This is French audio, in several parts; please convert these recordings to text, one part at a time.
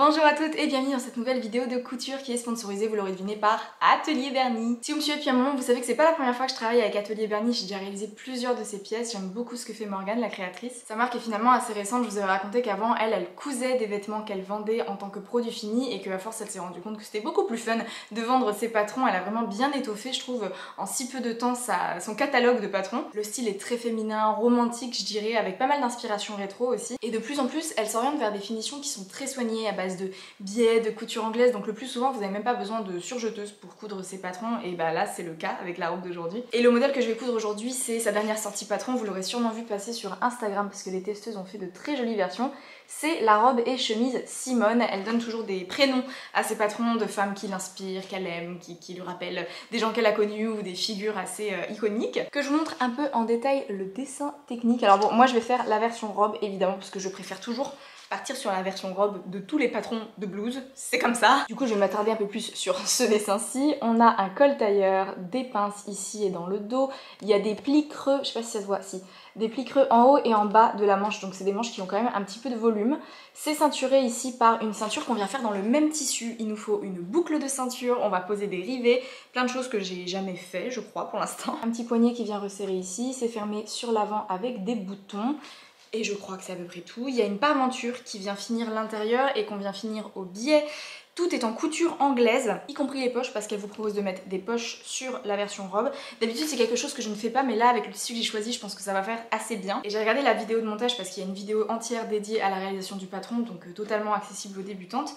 Bonjour à toutes et bienvenue dans cette nouvelle vidéo de couture qui est sponsorisée, vous l'aurez deviné, par Atelier Bernie. Si vous me suivez depuis un moment, vous savez que c'est pas la première fois que je travaille avec Atelier Bernie, j'ai déjà réalisé plusieurs de ses pièces, j'aime beaucoup ce que fait Morgane, la créatrice. Sa marque est finalement assez récente, je vous avais raconté qu'avant elle cousait des vêtements qu'elle vendait en tant que produit fini et qu'à force elle s'est rendue compte que c'était beaucoup plus fun de vendre ses patrons. Elle a vraiment bien étoffé, je trouve, en si peu de temps son catalogue de patrons. Le style est très féminin, romantique je dirais, avec pas mal d'inspiration rétro aussi. Et de plus en plus, elle s'oriente vers des finitions qui sont très soignées à base de biais, de couture anglaise, donc le plus souvent vous n'avez même pas besoin de surjeteuse pour coudre ses patrons, et bah là c'est le cas avec la robe d'aujourd'hui. Et le modèle que je vais coudre aujourd'hui c'est sa dernière sortie patron, vous l'aurez sûrement vu passer sur Instagram parce que les testeuses ont fait de très jolies versions. C'est la robe et chemise Simone, elle donne toujours des prénoms à ses patrons de femmes qui l'inspirent, qu'elle aime, qui lui rappellent des gens qu'elle a connus ou des figures assez iconiques. Que je vous montre un peu en détail le dessin technique. Alors bon, moi je vais faire la version robe évidemment parce que je préfère toujours partir sur la version robe de tous les patrons de blouse, c'est comme ça. Du coup je vais m'attarder un peu plus sur ce dessin-ci. On a un col tailleur, des pinces ici et dans le dos, il y a des plis creux, je sais pas si ça se voit, si, des plis creux en haut et en bas de la manche, donc c'est des manches qui ont quand même un petit peu de volume. C'est ceinturé ici par une ceinture qu'on vient faire dans le même tissu, il nous faut une boucle de ceinture, on va poser des rivets, plein de choses que j'ai jamais fait je crois pour l'instant. Un petit poignet qui vient resserrer ici, c'est fermé sur l'avant avec des boutons. Et je crois que c'est à peu près tout. Il y a une parmenture qui vient finir l'intérieur et qu'on vient finir au biais. Tout est en couture anglaise, y compris les poches parce qu'elle vous propose de mettre des poches sur la version robe. D'habitude c'est quelque chose que je ne fais pas, mais là avec le tissu que j'ai choisi je pense que ça va faire assez bien. Et j'ai regardé la vidéo de montage parce qu'il y a une vidéo entière dédiée à la réalisation du patron, donc totalement accessible aux débutantes.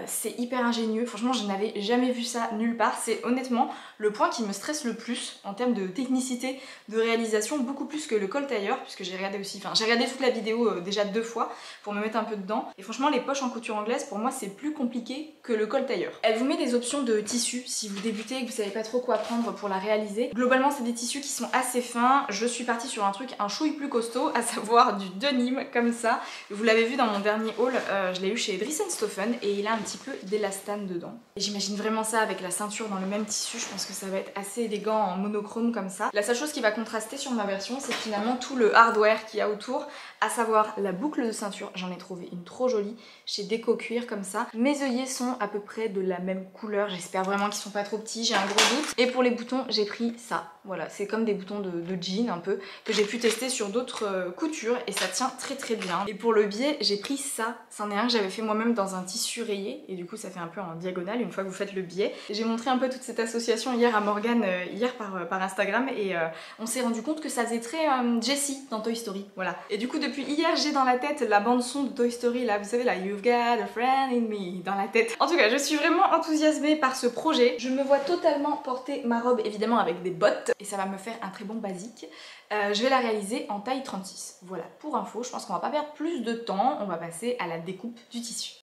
C'est hyper ingénieux, franchement je n'avais jamais vu ça nulle part, c'est honnêtement le point qui me stresse le plus en termes de technicité de réalisation, beaucoup plus que le col tailleur, puisque j'ai regardé aussi, enfin j'ai regardé toute la vidéo déjà 2 fois pour me mettre un peu dedans, et franchement les poches en couture anglaise pour moi c'est plus compliqué que le col tailleur. Elle vous met des options de tissus si vous débutez et que vous savez pas trop quoi prendre pour la réaliser. Globalement c'est des tissus qui sont assez fins, je suis partie sur un truc un chouille plus costaud, à savoir du denim comme ça, vous l'avez vu dans mon dernier haul, je l'ai eu chez Dries & Stoffen et il a un petit peu d'élastane dedans. Et j'imagine vraiment ça avec la ceinture dans le même tissu, je pense que ça va être assez élégant en monochrome comme ça. La seule chose qui va contraster sur ma version c'est finalement tout le hardware qu'il y a autour, à savoir la boucle de ceinture, j'en ai trouvé une trop jolie chez Déco Cuir comme ça. Mes œillets sont à peu près de la même couleur, j'espère vraiment qu'ils sont pas trop petits, j'ai un gros doute. Et pour les boutons j'ai pris ça, voilà, c'est comme des boutons de jean un peu, que j'ai pu tester sur d'autres coutures et ça tient très très bien. Et pour le biais j'ai pris ça, c'en est un que j'avais fait moi-même dans un tissu rayé et du coup ça fait un peu en diagonale une fois que vous faites le biais. J'ai montré un peu toute cette association hier à Morgane, hier par Instagram, et on s'est rendu compte que ça faisait très Jessie dans Toy Story, voilà. Et du coup depuis hier j'ai dans la tête la bande son de Toy Story, là vous savez là, You've got a friend in me, dans la tête. En tout cas je suis vraiment enthousiasmée par ce projet, je me vois totalement porter ma robe évidemment avec des bottes et ça va me faire un très bon basique. Je vais la réaliser en taille 36, voilà pour info, je pense qu'on va pas perdre plus de temps, on va passer à la découpe du tissu.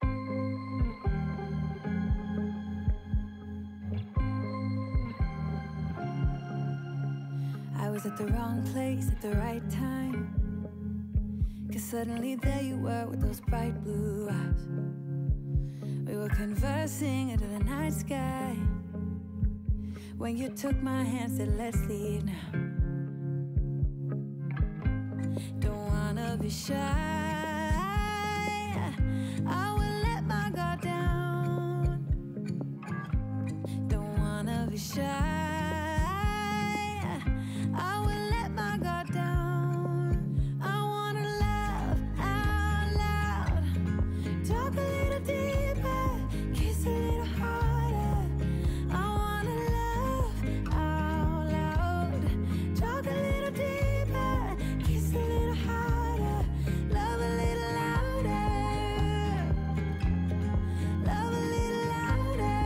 I was at the wrong place at the right time, 'cause suddenly there you were with those bright blue eyes. We were conversing under the night sky, when you took my hand, said let's leave now. Don't wanna be shy, I will let my guard down. Don't wanna be shy, I will let my guard down. I wanna love out loud, talk a little deeper, kiss a little harder. I wanna love out loud, talk a little deeper, kiss a little harder, love a little louder, love a little louder.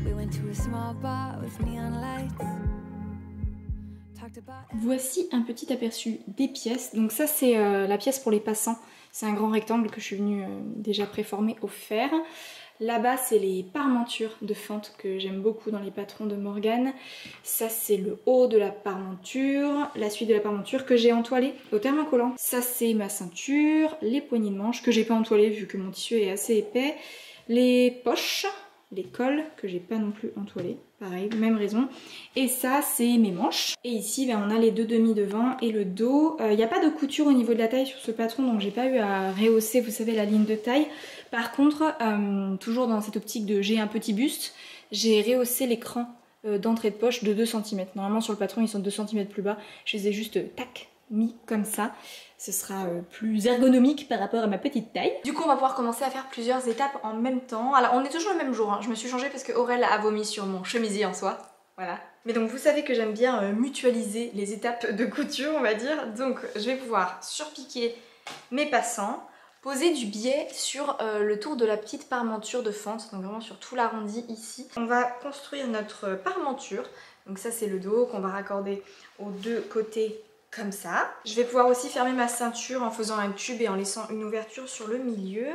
We went to a small bar with neon lights. Voici un petit aperçu des pièces. Donc ça c'est la pièce pour les passants. C'est un grand rectangle que je suis venue déjà préformer au fer. Là-bas c'est les parmentures de fente que j'aime beaucoup dans les patrons de Morgane. Ça c'est le haut de la parmenture, la suite de la parmenture que j'ai entoilée au thermocollant. Ça c'est ma ceinture, les poignées de manche que j'ai pas entoilées vu que mon tissu est assez épais. Les poches, les cols que j'ai pas non plus entoilés, pareil, même raison. Et ça c'est mes manches. Et ici on a les deux demi devant et le dos. Il n'y a pas de couture au niveau de la taille sur ce patron, donc j'ai pas eu à rehausser, vous savez, la ligne de taille. Par contre, toujours dans cette optique de j'ai un petit buste, j'ai rehaussé l'écran d'entrée de poche de 2 cm. Normalement sur le patron ils sont 2 cm plus bas, je les ai juste tac mis comme ça. Ce sera plus ergonomique par rapport à ma petite taille. Du coup on va pouvoir commencer à faire plusieurs étapes en même temps. Alors on est toujours le même jour, hein. Je me suis changée parce que Aurel a vomi sur mon chemisier en soi. Voilà. Mais donc vous savez que j'aime bien mutualiser les étapes de couture, on va dire. Donc je vais pouvoir surpiquer mes passants, poser du biais sur le tour de la petite parmenture de fente, donc vraiment sur tout l'arrondi ici. On va construire notre parmenture, donc ça c'est le dos qu'on va raccorder aux deux côtés comme ça. Je vais pouvoir aussi fermer ma ceinture en faisant un tube et en laissant une ouverture sur le milieu.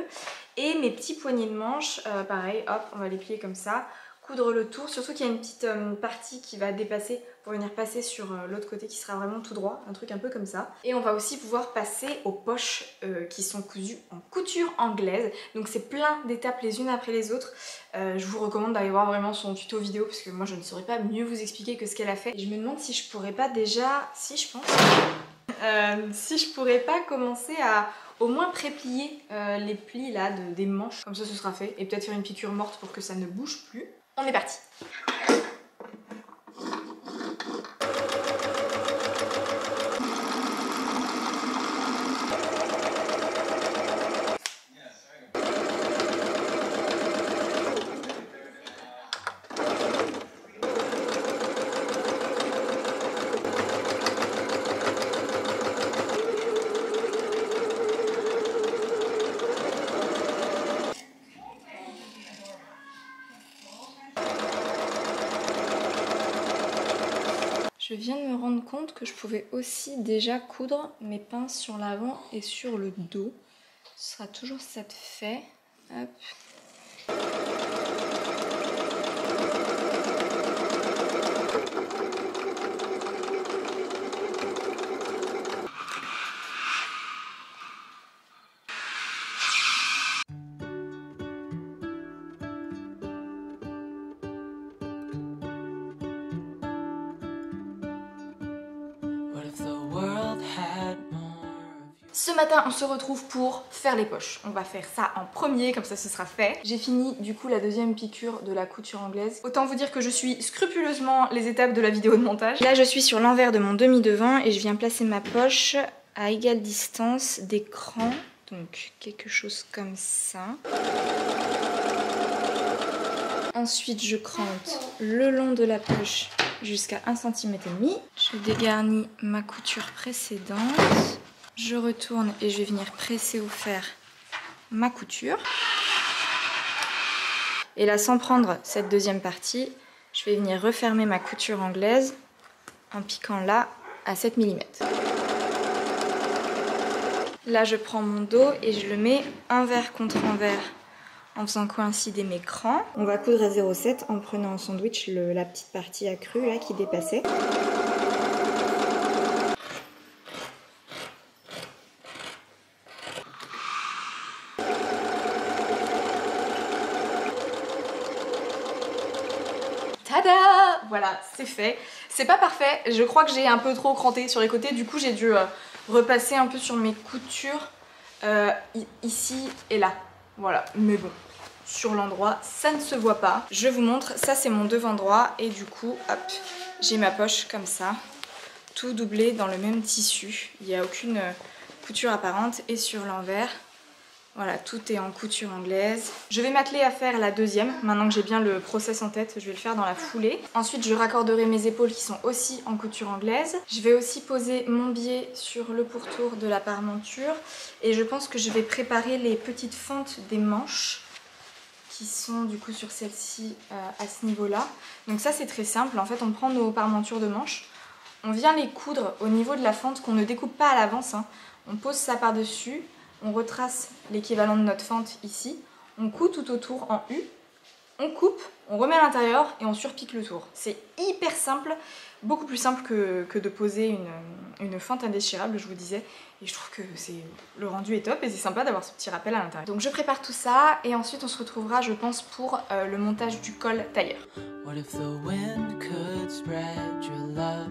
Et mes petits poignets de manche, pareil, hop, on va les plier comme ça. Coudre le tour, surtout qu'il y a une petite partie qui va dépasser pour venir passer sur l'autre côté qui sera vraiment tout droit, un truc un peu comme ça. Et on va aussi pouvoir passer aux poches qui sont cousues en couture anglaise. Donc c'est plein d'étapes les unes après les autres. Je vous recommande d'aller voir vraiment son tuto vidéo parce que moi je ne saurais pas mieux vous expliquer que ce qu'elle a fait. Et je me demande si je pourrais pas déjà, si je pense, si je pourrais pas commencer à au moins préplier les plis là des manches, comme ça ce sera fait. Et peut-être faire une piqûre morte pour que ça ne bouge plus. On est parti. Je viens de me rendre compte que je pouvais aussi déjà coudre mes pinces sur l'avant et sur le dos. Ce sera toujours ça de fait. Hop. Ce matin, on se retrouve pour faire les poches. On va faire ça en premier, comme ça ce sera fait. J'ai fini du coup la deuxième piqûre de la couture anglaise. Autant vous dire que je suis scrupuleusement les étapes de la vidéo de montage. Là, je suis sur l'envers de mon demi-devant et je viens placer ma poche à égale distance d'écran. Donc quelque chose comme ça. Ensuite, je crante le long de la poche jusqu'à 1,5 cm. Je dégarnis ma couture précédente. Je retourne et je vais venir presser au fer ma couture. Et là, sans prendre cette deuxième partie, je vais venir refermer ma couture anglaise en piquant là à 7 mm. Là, je prends mon dos et je le mets envers contre envers en faisant coïncider mes crans. On va coudre à 0,7 en prenant en sandwich la petite partie accrue là qui dépassait. Tada! Voilà, c'est fait. C'est pas parfait, je crois que j'ai un peu trop cranté sur les côtés, du coup j'ai dû repasser un peu sur mes coutures ici et là. Voilà, mais bon, sur l'endroit, ça ne se voit pas. Je vous montre, ça c'est mon devant droit et du coup, hop, j'ai ma poche comme ça, tout doublé dans le même tissu. Il n'y a aucune couture apparente et sur l'envers, voilà, tout est en couture anglaise. Je vais m'atteler à faire la deuxième, maintenant que j'ai bien le process en tête, je vais le faire dans la foulée. Ensuite, je raccorderai mes épaules qui sont aussi en couture anglaise. Je vais aussi poser mon biais sur le pourtour de la parmenture. Et je pense que je vais préparer les petites fentes des manches qui sont du coup sur celle-ci à ce niveau-là. Donc ça, c'est très simple. En fait, on prend nos parmentures de manches, on vient les coudre au niveau de la fente qu'on ne découpe pas à l'avance, hein. On pose ça par-dessus. On retrace l'équivalent de notre fente ici, on coud tout autour en U, On coupe, on remet à l'intérieur et on surpique le tour. C'est hyper simple, beaucoup plus simple que de poser une fente indéchirable, je vous disais. Et je trouve que le rendu est top et c'est sympa d'avoir ce petit rappel à l'intérieur. Donc je prépare tout ça et ensuite on se retrouvera, je pense, pour le montage du col tailleur. What if the wind could spread your love?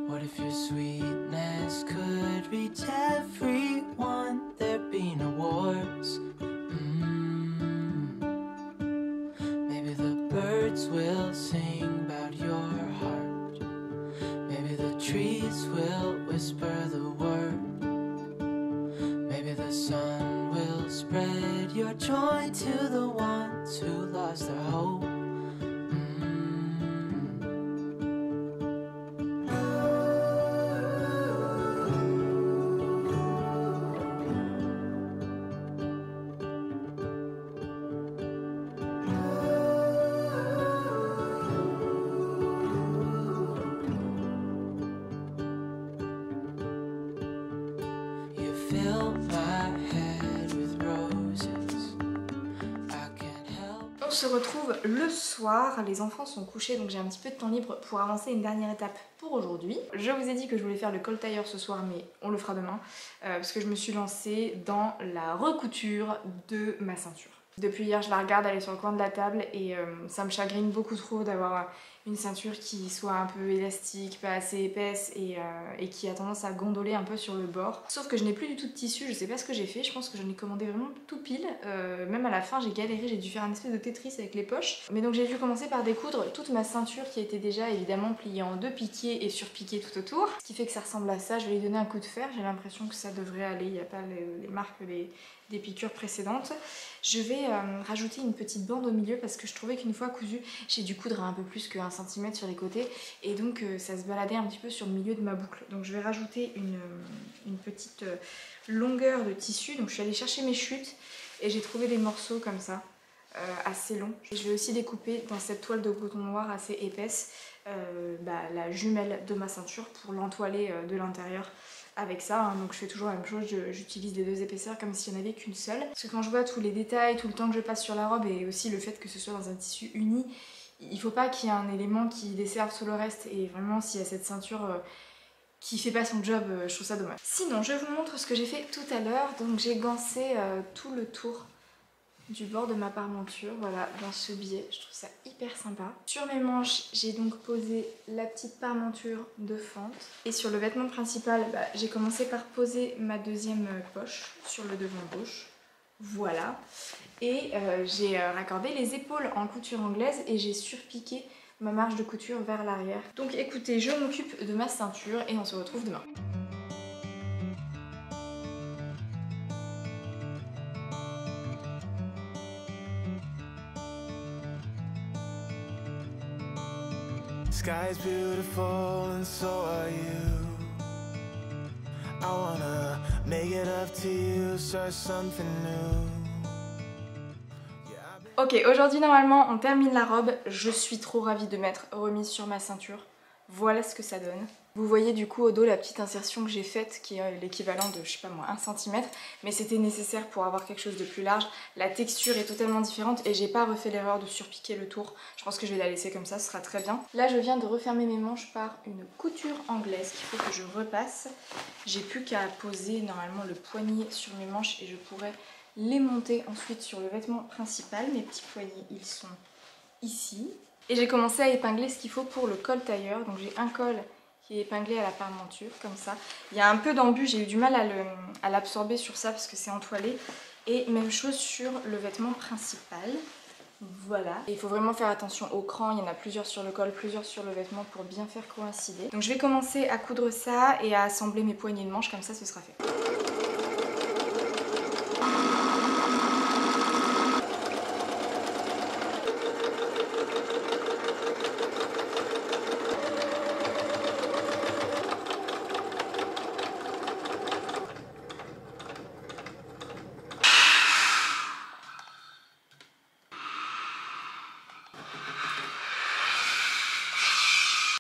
What if your sweetness could reach everyone? There'd be no wars. Maybe the birds will sing about your heart. Maybe the trees will whisper the word. Maybe the sun will spread your joy to the ones who lost their hope. On se retrouve le soir, les enfants sont couchés donc j'ai un petit peu de temps libre pour avancer une dernière étape pour aujourd'hui. Je vous ai dit que je voulais faire le col tailleur ce soir mais on le fera demain parce que je me suis lancée dans la recouture de ma ceinture. Depuis hier je la regarde, elle est sur le coin de la table et ça me chagrine beaucoup trop d'avoir une ceinture qui soit un peu élastique, pas assez épaisse et qui a tendance à gondoler un peu sur le bord. Sauf que je n'ai plus du tout de tissu, je sais pas ce que j'ai fait, je pense que j'en ai commandé vraiment tout pile. Même à la fin j'ai galéré, j'ai dû faire un espèce de Tetris avec les poches. Mais donc j'ai dû commencer par découdre toute ma ceinture qui était déjà évidemment pliée en deux, piquée et surpiquée tout autour. Ce qui fait que ça ressemble à ça, je vais lui donner un coup de fer, j'ai l'impression que ça devrait aller, il n'y a pas les marques des piqûres précédentes. Je vais rajouter une petite bande au milieu parce que je trouvais qu'une fois cousu, j'ai dû coudre un peu plus que 1 cm sur les côtés et donc ça se baladait un petit peu sur le milieu de ma boucle. Donc je vais rajouter une petite longueur de tissu. Donc je suis allée chercher mes chutes et j'ai trouvé des morceaux comme ça, assez longs. Et je vais aussi découper dans cette toile de coton noir assez épaisse la jumelle de ma ceinture pour l'entoiler de l'intérieur avec ça, hein. Donc je fais toujours la même chose, j'utilise les deux épaisseurs comme s'il n'y en avait qu'une seule. Parce que quand je vois tous les détails, tout le temps que je passe sur la robe et aussi le fait que ce soit dans un tissu uni, il faut pas qu'il y ait un élément qui desserve sur le reste et vraiment s'il y a cette ceinture qui fait pas son job, je trouve ça dommage. Sinon je vous montre ce que j'ai fait tout à l'heure, donc j'ai gancé tout le tour du bord de ma parmenture, voilà, dans ce biais, je trouve ça hyper sympa. Sur mes manches, j'ai donc posé la petite parmenture de fente. Et sur le vêtement principal, j'ai commencé par poser ma deuxième poche sur le devant gauche. Voilà. Et j'ai raccordé les épaules en couture anglaise et j'ai surpiqué ma marge de couture vers l'arrière. Donc écoutez, je m'occupe de ma ceinture et on se retrouve demain. Sky's beautiful and so are you. I wanna make it up to you, start something new. Ok, aujourd'hui normalement on termine la robe. Je suis trop ravie de m'être remise sur ma ceinture. Voilà ce que ça donne. Vous voyez du coup au dos la petite insertion que j'ai faite qui est l'équivalent de, je sais pas moi, 1 cm. Mais c'était nécessaire pour avoir quelque chose de plus large. La texture est totalement différente et j'ai pas refait l'erreur de surpiquer le tour. Je pense que je vais la laisser comme ça, ce sera très bien. Là je viens de refermer mes manches par une couture anglaise qu'il faut que je repasse. J'ai plus qu'à poser normalement le poignet sur mes manches et je pourrais les monter ensuite sur le vêtement principal. Mes petits poignets ils sont ici. Et j'ai commencé à épingler ce qu'il faut pour le col tailleur. Donc j'ai un col qui est épinglé à la parmenture comme ça. Il y a un peu d'embu, j'ai eu du mal à l'absorber sur ça parce que c'est entoilé. Et même chose sur le vêtement principal. Voilà. Et il faut vraiment faire attention au cran, il y en a plusieurs sur le col, plusieurs sur le vêtement pour bien faire coïncider. Donc je vais commencer à coudre ça et à assembler mes poignées de manches, comme ça ce sera fait.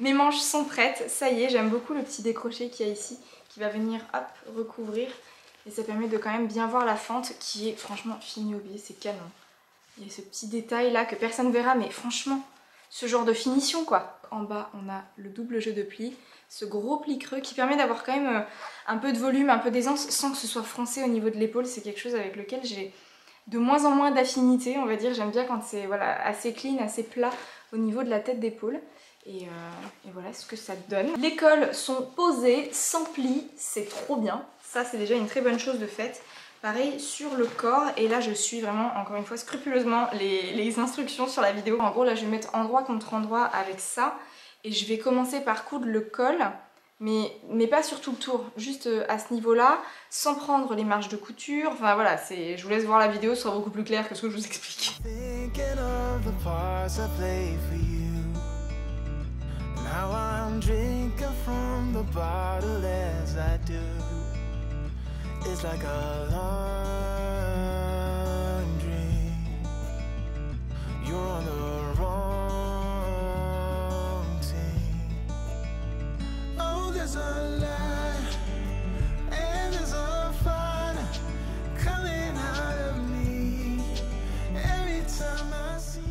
Mes manches sont prêtes, ça y est, j'aime beaucoup le petit décroché qu'il y a ici qui va venir hop recouvrir et ça permet de quand même bien voir la fente qui est franchement fine au pied, c'est canon. Il y a ce petit détail là que personne verra, mais franchement, ce genre de finition quoi. En bas, on a le double jeu de plis, ce gros pli creux qui permet d'avoir quand même un peu de volume, un peu d'aisance sans que ce soit froncé au niveau de l'épaule. C'est quelque chose avec lequel j'ai de moins en moins d'affinité, on va dire. J'aime bien quand c'est voilà, assez clean, assez plat au niveau de la tête d'épaule. Et voilà ce que ça donne. Les cols sont posés, sans plis, c'est trop bien. Ça c'est déjà une très bonne chose de fait. Pareil sur le corps, et là je suis vraiment encore une fois scrupuleusement les instructions sur la vidéo. En gros là je vais mettre endroit contre endroit avec ça, et je vais commencer par coudre le col, mais pas sur tout le tour, juste à ce niveau là, sans prendre les marges de couture. Enfin voilà, je vous laisse voir la vidéo, ce sera beaucoup plus clair que ce que je vous explique. It's like a long dream. You're on the wrong team. Oh, there's a light and there's a fire coming out of me every time I see.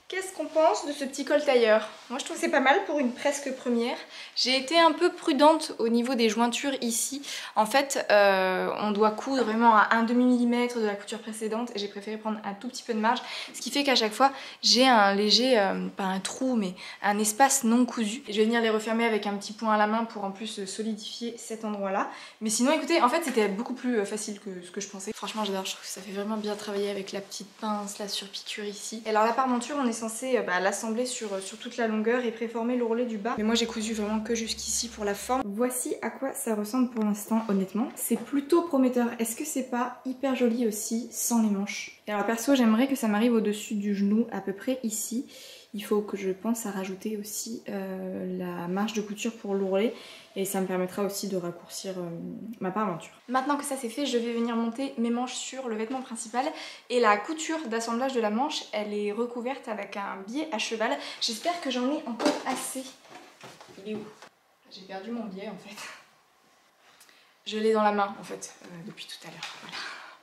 Qu'est-ce qu'on pense de ce petit col tailleur? Moi je trouve que c'est pas mal pour une presque première. J'ai été un peu prudente au niveau des jointures ici. En fait on doit coudre vraiment à 1/2 mm de la couture précédente, et j'ai préféré prendre un tout petit peu de marge, ce qui fait qu'à chaque fois j'ai un léger, pas un trou mais un espace non cousu. Et je vais venir les refermer avec un petit point à la main pour en plus solidifier cet endroit là. Mais sinon écoutez, en fait c'était beaucoup plus facile que ce que je pensais. Franchement j'adore, je trouve que ça fait vraiment bien travailler avec la petite pince, la surpiqûre ici. Et alors la parmenture on est censé l'assembler sur toute la longueur et préformer l'ourlet du bas. Mais moi j'ai cousu vraiment que jusqu'ici pour la forme. Voici à quoi ça ressemble pour l'instant, honnêtement. C'est plutôt prometteur. Est-ce que c'est pas hyper joli aussi sans les manches? Et alors perso j'aimerais que ça m'arrive au-dessus du genou, à peu près ici. Il faut que je pense à rajouter aussi la marge de couture pour l'ourlet, et ça me permettra aussi de raccourcir ma parmenture. Maintenant que ça c'est fait, je vais venir monter mes manches sur le vêtement principal, et la couture d'assemblage de la manche elle est recouverte avec un biais à cheval. J'espère que j'en ai encore assez. Il est où? J'ai perdu mon biais en fait. Je l'ai dans la main en fait depuis tout à l'heure. Voilà.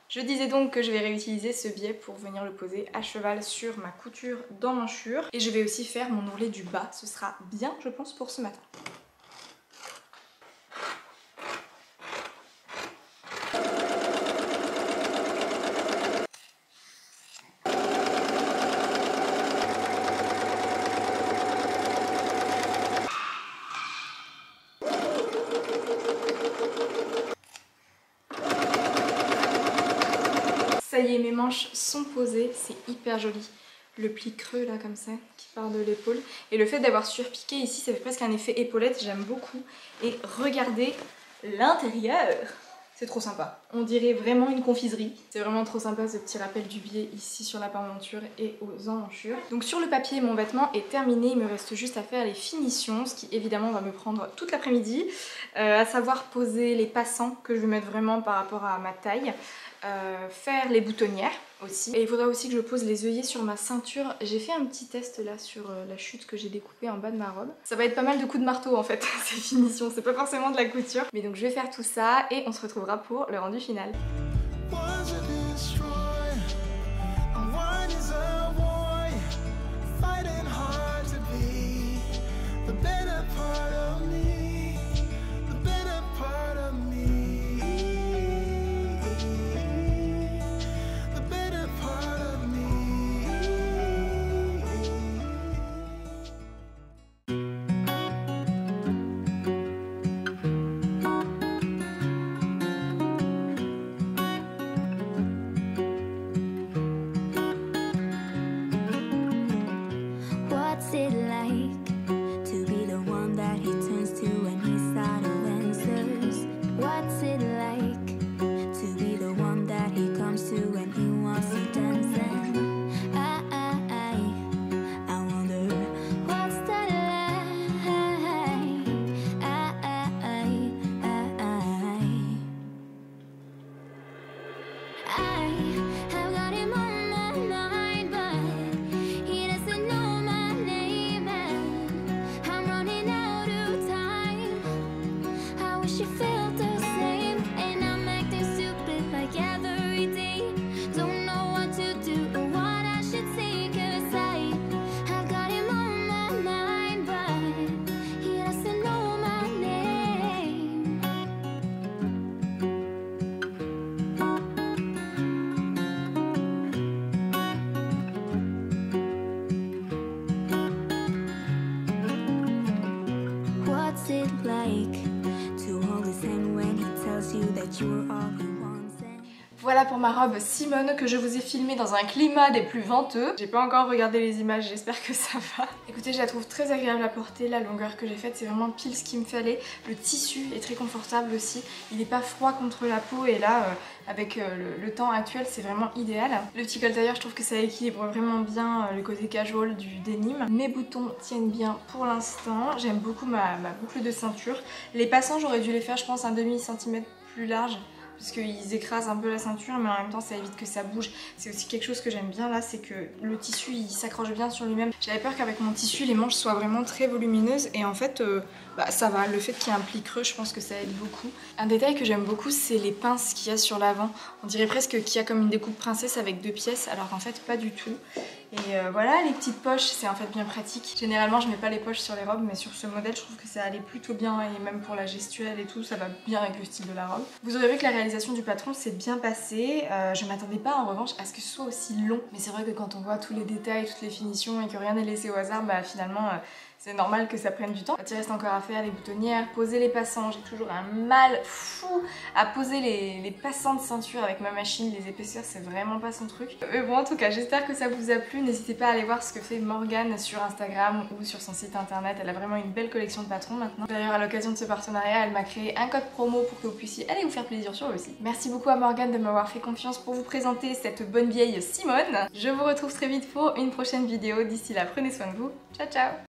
Je disais donc que je vais réutiliser ce biais pour venir le poser à cheval sur ma couture d'emmanchure. Et je vais aussi faire mon ourlet du bas, ce sera bien je pense pour ce matin. Ça y est, mes manches sont posées, c'est hyper joli. Le pli creux là comme ça qui part de l'épaule. Et le fait d'avoir surpiqué ici, ça fait presque un effet épaulette, j'aime beaucoup. Et regardez l'intérieur, c'est trop sympa. On dirait vraiment une confiserie. C'est vraiment trop sympa ce petit rappel du biais ici sur la parmenture et aux emmanchures. Donc sur le papier, mon vêtement est terminé, il me reste juste à faire les finitions, ce qui évidemment va me prendre toute l'après-midi. À savoir poser les passants que je vais mettre vraiment par rapport à ma taille. Faire les boutonnières aussi, et il faudra aussi que je pose les œillets sur ma ceinture. J'ai fait un petit test là sur la chute que j'ai découpée en bas de ma robe. Ça va être pas mal de coups de marteau en fait ces finitions, c'est pas forcément de la couture, mais donc je vais faire tout ça et on se retrouvera pour le rendu final. What's it like to be the one that he turns to when he's out of answers? What's it like to be the one that he comes to when he wants to dance? And I wonder what's that like? I have got him on my mind, but he doesn't know my name, and I'm running out of time. I wish you felt the same, and I'm acting stupid like every day. Don't know what to do or what Voilà pour ma robe Simone que je vous ai filmée dans un climat des plus venteux. J'ai pas encore regardé les images, j'espère que ça va. Écoutez, je la trouve très agréable à porter, la longueur que j'ai faite c'est vraiment pile ce qu'il me fallait. Le tissu est très confortable aussi, il est pas froid contre la peau et là avec le temps actuel c'est vraiment idéal. Le petit col tailleur je trouve que ça équilibre vraiment bien le côté casual du denim. Mes boutons tiennent bien pour l'instant, j'aime beaucoup ma boucle de ceinture. Les passants j'aurais dû les faire je pense un demi-centimètre plus large parce qu'ils écrasent un peu la ceinture mais en même temps ça évite que ça bouge. C'est aussi quelque chose que j'aime bien là, c'est que le tissu il s'accroche bien sur lui-même. J'avais peur qu'avec mon tissu les manches soient vraiment très volumineuses et en fait ça va, le fait qu'il y ait un pli creux je pense que ça aide beaucoup. Un détail que j'aime beaucoup c'est les pinces qu'il y a sur l'avant. On dirait presque qu'il y a comme une découpe princesse avec 2 pièces alors qu'en fait pas du tout. Et voilà, les petites poches c'est en fait bien pratique. Généralement je mets pas les poches sur les robes mais sur ce modèle je trouve que ça allait plutôt bien et même pour la gestuelle et tout ça va bien avec le style de la robe. Vous aurez vu que la réalisation du patron s'est bien passée. Je m'attendais pas en revanche à ce que ce soit aussi long. Mais c'est vrai que quand on voit tous les détails, toutes les finitions et que rien n'est laissé au hasard, bah finalement c'est normal que ça prenne du temps. Il reste encore à faire les boutonnières, poser les passants. J'ai toujours un mal fou à poser les passants de ceinture avec ma machine. Les épaisseurs c'est vraiment pas son truc. Mais bon en tout cas j'espère que ça vous a plu. N'hésitez pas à aller voir ce que fait Morgane sur Instagram ou sur son site internet. Elle a vraiment une belle collection de patrons maintenant. D'ailleurs à l'occasion de ce partenariat elle m'a créé un code promo pour que vous puissiez aller vous faire plaisir sur eux aussi. Merci beaucoup à Morgane de m'avoir fait confiance pour vous présenter cette bonne vieille Simone. Je vous retrouve très vite pour une prochaine vidéo. D'ici là prenez soin de vous. Ciao ciao.